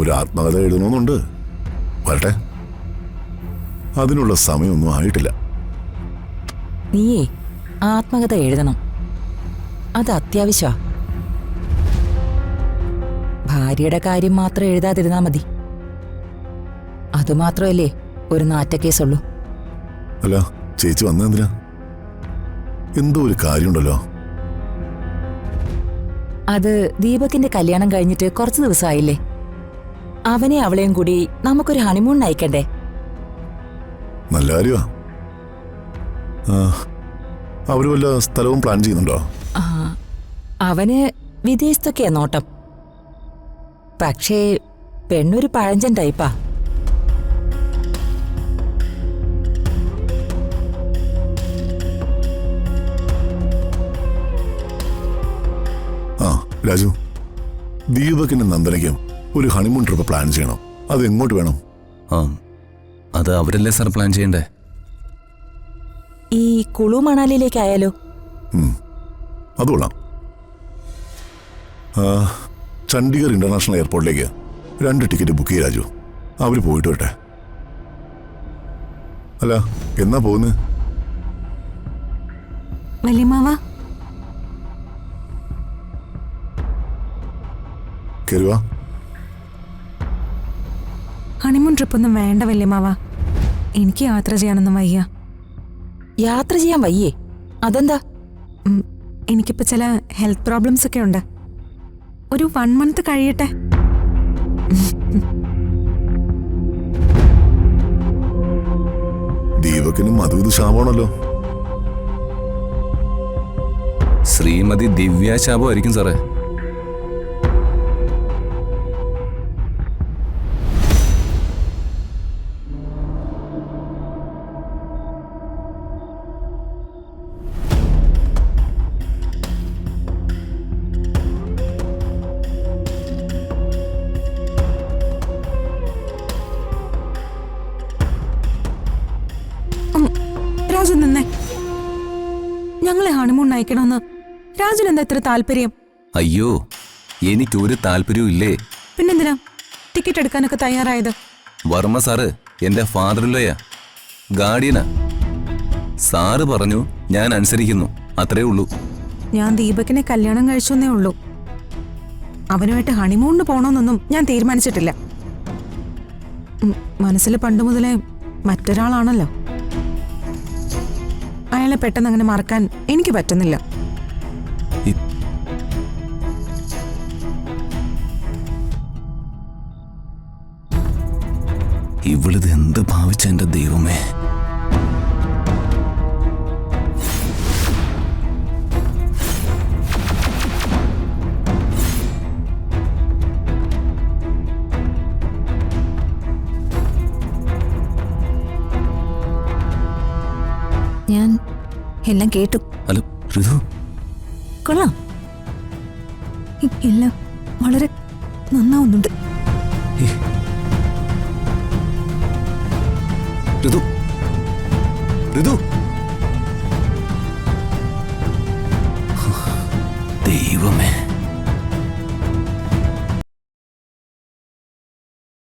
ഒരു ആത്മകഥ എഴുതണമെന്നുണ്ട്. വരട്ടെ, അതിനുള്ള സമയമൊന്നും ആയിട്ടില്ല. നീയേ ആത്മകഥ എഴുതണം, അത് അത്യാവശ്യമാ. ഭാര്യയുടെ കാര്യം മാത്രം എഴുതാതിരുന്നാ മതി. അതുമാത്രമല്ലേ ഒരു നാറ്റക്കേസുള്ളൂ. അല്ല, ചേച്ചി വന്നെന്തിനാ? എന്തോ ഒരു കാര്യമുണ്ടല്ലോ. അത് ദീപകിന്റെ കല്യാണം കഴിഞ്ഞിട്ട് കുറച്ച് ദിവസമായില്ലേ. അവനെ അവളെയും കൂടി നമുക്കൊരു ഹണിമൂൺ അയക്കണ്ടേ? നല്ല കാര്യമാ. അവര് വല്ല സ്ഥലവും പ്ലാൻ ചെയ്യുന്നുണ്ടോ? അവന് വിദേശത്തൊക്കെയാ നോട്ടം. പക്ഷേ പെണ്ണൊരു പഴഞ്ചൻ ടൈപ്പാ. രാജു, ദീപകിനും നന്ദനയ്ക്കും ഒരു ഹണിമൂൺ ട്രിപ്പ് പ്ലാൻ ചെയ്യണം. അത് എങ്ങോട്ട് വേണം? അത് അവരല്ലേ സാർ പ്ലാൻ ചെയ്യണ്ടേ? ഈ കുളു മണാലിയിലേക്കായാലോ? അത് കൊള്ളാം. ചണ്ഡീഗഡ് ഇന്റർനാഷണൽ എയർപോർട്ടിലേക്ക് 2 ടിക്കറ്റ് ബുക്ക് ചെയ്യ രാജു. അവര് പോയിട്ട് വരട്ടെ. അല്ല, എന്നാ പോകുന്നത്? വല്യമ്മാവാ, കേറുവാ. ഹണിമൂൺ ട്രിപ്പൊന്നും വേണ്ട വല്യമ്മാവാ. എനിക്ക് യാത്ര ചെയ്യാനൊന്നും വയ്യ. യാത്ര ചെയ്യാൻ വയ്യേ? അതെന്താ? എനിക്കിപ്പോ ചില ഹെൽത്ത് പ്രോബ്ലംസ് ഒക്കെ ഉണ്ട്. ഒരു 1 മന്ത് കഴിയട്ടെ. ദീപകിനും അതും ഇത് ശാപമാണല്ലോ. ശ്രീമതി ദിവ്യ ശാപമായിരിക്കും സാറേ. രാജു നിന്നേ. ഞങ്ങളെ ഹണിമൂൺ അയക്കണമെന്ന് രാജുന് എന്താ ഇത്ര താല്പര്യം? അയ്യോ, എനിക്കൊരു താല്പര്യവും ഇല്ലേ. പിന്നെന്തിനാ ടിക്കറ്റ് എടുക്കാനൊക്കെ തയ്യാറായത്? വർമ്മ സാറ് എന്റെ ഫാദറിലോയാ, ഗാർഡിയനാ. സാറ് പറഞ്ഞു, ഞാൻ അനുസരിക്കുന്നു, അത്രേ ഉള്ളൂ. ഞാൻ ദീപകിനെ കല്യാണം കഴിച്ചെന്നേ ഉള്ളൂ. അവനുമായിട്ട് ഹണിമൂണിന് പോണോന്നൊന്നും ഞാൻ തീരുമാനിച്ചിട്ടില്ല. മനസ്സിൽ പണ്ട് മുതലേ മറ്റൊരാളാണല്ലോ. അയാളെ പെട്ടെന്ന് അങ്ങനെ മറക്കാൻ എനിക്ക് പറ്റുന്നില്ല. ഇവളിത് എന്ത് ഭാവിച്ച എന്റെ ദൈവമേ. ഞാൻ എല്ലാം കേട്ടു. ഹലോ ഋതു. കൊള്ളാം, എല്ലാം വളരെ നന്നാവുന്നുണ്ട്. ഋതു, ഋതു, ദൈവമേ.